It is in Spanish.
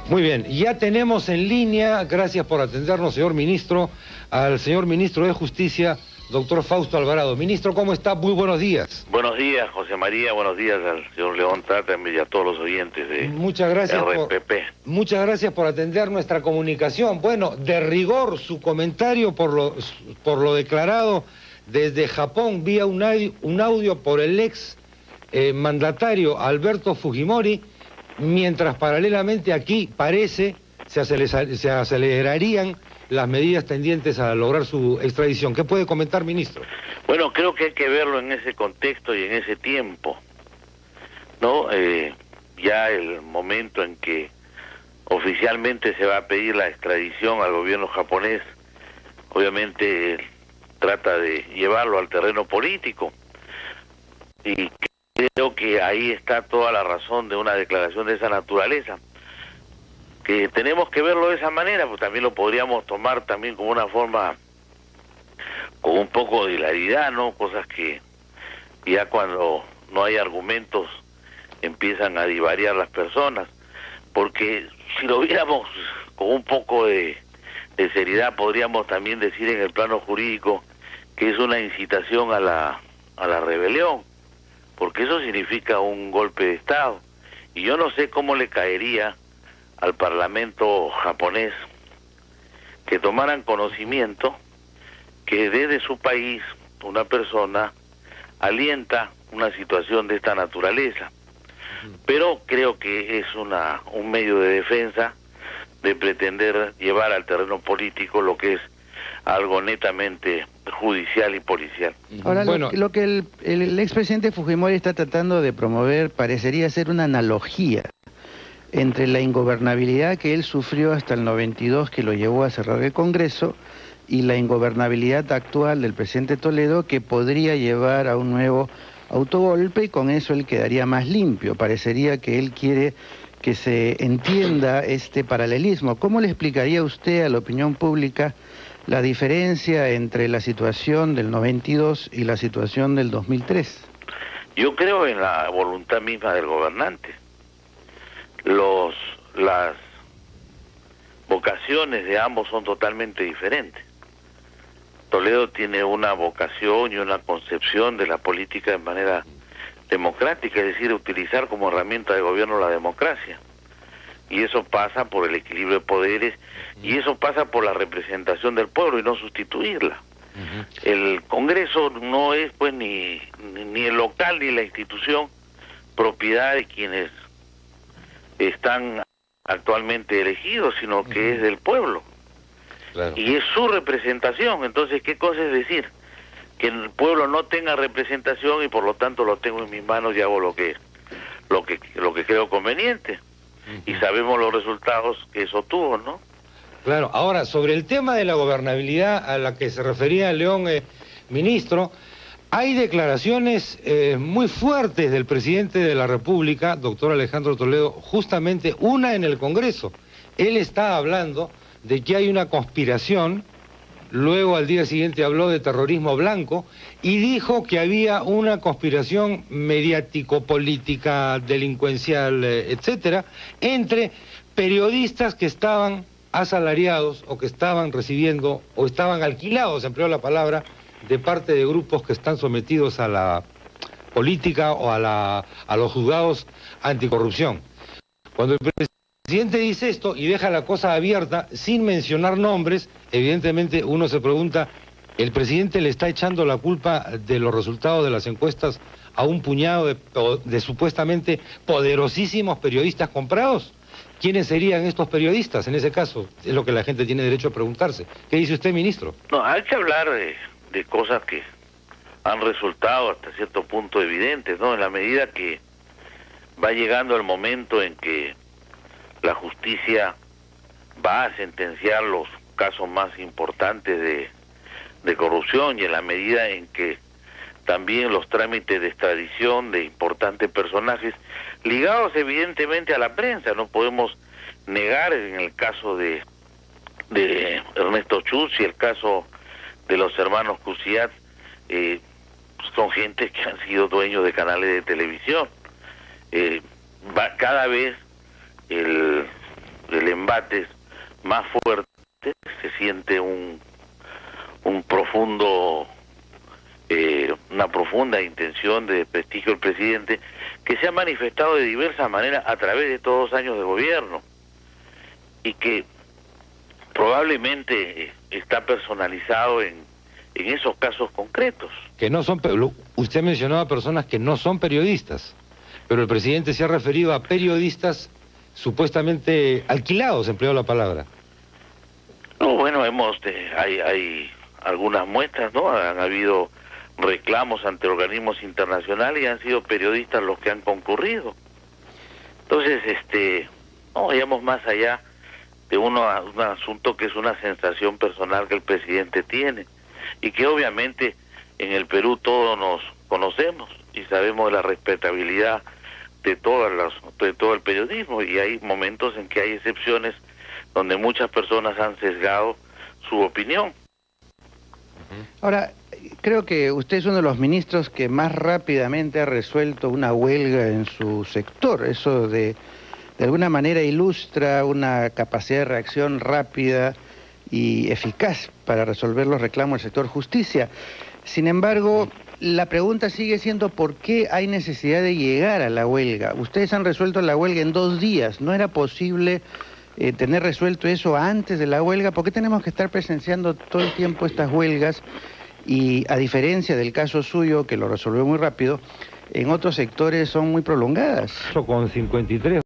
Muy bien, ya tenemos en línea, gracias por atendernos, señor ministro, al señor ministro de Justicia, doctor Fausto Alvarado. Ministro, ¿cómo está? Muy buenos días. Buenos días, José María, buenos días al señor León Trata y a todos los oyentes de RPP. Muchas gracias por atender nuestra comunicación. Bueno, de rigor, su comentario por lo declarado desde Japón, vía un audio por el ex mandatario Alberto Fujimori, mientras paralelamente aquí parece se acelerarían las medidas tendientes a lograr su extradición. ¿Qué puede comentar, ministro? Bueno, creo que hay que verlo en ese contexto y en ese tiempo, ¿no? Ya el momento en que oficialmente se va a pedir la extradición al gobierno japonés, obviamente trata de llevarlo al terreno político, y creo que ahí está toda la razón de una declaración de esa naturaleza, que tenemos que verlo de esa manera, pues también lo podríamos tomar también como una forma, con un poco de hilaridad, ¿no? Cosas que ya cuando no hay argumentos empiezan a divariar las personas, porque si lo viéramos con un poco de seriedad, podríamos también decir en el plano jurídico que es una incitación a la rebelión, porque eso significa un golpe de Estado, y yo no sé cómo le caería al Parlamento japonés que tomaran conocimiento que desde su país una persona alienta una situación de esta naturaleza. Pero creo que es un medio de defensa de pretender llevar al terreno político lo que es algo netamente judicial y policial. Ahora, bueno, lo que el expresidente Fujimori está tratando de promover parecería ser una analogía entre la ingobernabilidad que él sufrió hasta el 92, que lo llevó a cerrar el Congreso, y la ingobernabilidad actual del presidente Toledo, que podría llevar a un nuevo autogolpe, y con eso él quedaría más limpio. Parecería que él quiere que se entienda este paralelismo. ¿Cómo le explicaría usted a la opinión pública la diferencia entre la situación del 92 y la situación del 2003? Yo creo en la voluntad misma del gobernante. Las vocaciones de ambos son totalmente diferentes. Toledo tiene una vocación y una concepción de la política de manera democrática, es decir, utilizar como herramienta de gobierno la democracia. Y eso pasa por el equilibrio de poderes, y eso pasa por la representación del pueblo y no sustituirla. El Congreso no es pues ni el local ni la institución propiedad de quienes están actualmente elegidos, sino que es del pueblo. Claro. Y es su representación. Entonces, ¿qué cosa es decir? Que el pueblo no tenga representación y por lo tanto lo tengo en mis manos y hago lo que creo conveniente. Y sabemos los resultados que eso tuvo, ¿no? Claro. Ahora, sobre el tema de la gobernabilidad a la que se refería León, ministro, hay declaraciones muy fuertes del presidente de la República, doctor Alejandro Toledo, justamente una en el Congreso. Él está hablando de que hay una conspiración, luego al día siguiente habló de terrorismo blanco y dijo que había una conspiración mediático-política, delincuencial, etcétera, entre periodistas que estaban asalariados o que estaban recibiendo o estaban alquilados, empleó la palabra, de parte de grupos que están sometidos a la política o a los juzgados anticorrupción. Cuando el presidente dice esto y deja la cosa abierta sin mencionar nombres, evidentemente uno se pregunta, ¿el presidente le está echando la culpa de los resultados de las encuestas a un puñado de supuestamente poderosísimos periodistas comprados? ¿Quiénes serían estos periodistas en ese caso? Es lo que la gente tiene derecho a preguntarse. ¿Qué dice usted, ministro? No, hay que hablar de cosas que han resultado hasta cierto punto evidentes, ¿no? En la medida que va llegando el momento en que la justicia va a sentenciar los casos más importantes de corrupción, y en la medida en que también los trámites de extradición de importantes personajes ligados evidentemente a la prensa, no podemos negar en el caso de Ernesto Chuz y el caso de los hermanos Cusiat, son gente que han sido dueños de canales de televisión. Cada vez el embate más fuerte, se siente una profunda intención de desprestigio del presidente, que se ha manifestado de diversas maneras a través de todos los años de gobierno, y que probablemente está personalizado en esos casos concretos. Que no son, usted mencionó a personas que no son periodistas, pero el presidente se ha referido a periodistas supuestamente alquilados, empleó la palabra. No, bueno, hay algunas muestras, ¿no? Han habido reclamos ante organismos internacionales y han sido periodistas los que han concurrido. Entonces, no vayamos más allá de un asunto que es una sensación personal que el presidente tiene, y que obviamente en el Perú todos nos conocemos y sabemos de la respetabilidad de todo el periodismo, y hay momentos en que hay excepciones donde muchas personas han sesgado su opinión. Ahora, creo que usted es uno de los ministros que más rápidamente ha resuelto una huelga en su sector. Eso de alguna manera ilustra una capacidad de reacción rápida y eficaz para resolver los reclamos del sector justicia. Sin embargo, la pregunta sigue siendo ¿por qué hay necesidad de llegar a la huelga? Ustedes han resuelto la huelga en 2 días. ¿No era posible tener resuelto eso antes de la huelga? ¿Por qué tenemos que estar presenciando todo el tiempo estas huelgas? Y a diferencia del caso suyo, que lo resolvió muy rápido, en otros sectores son muy prolongadas. Con 53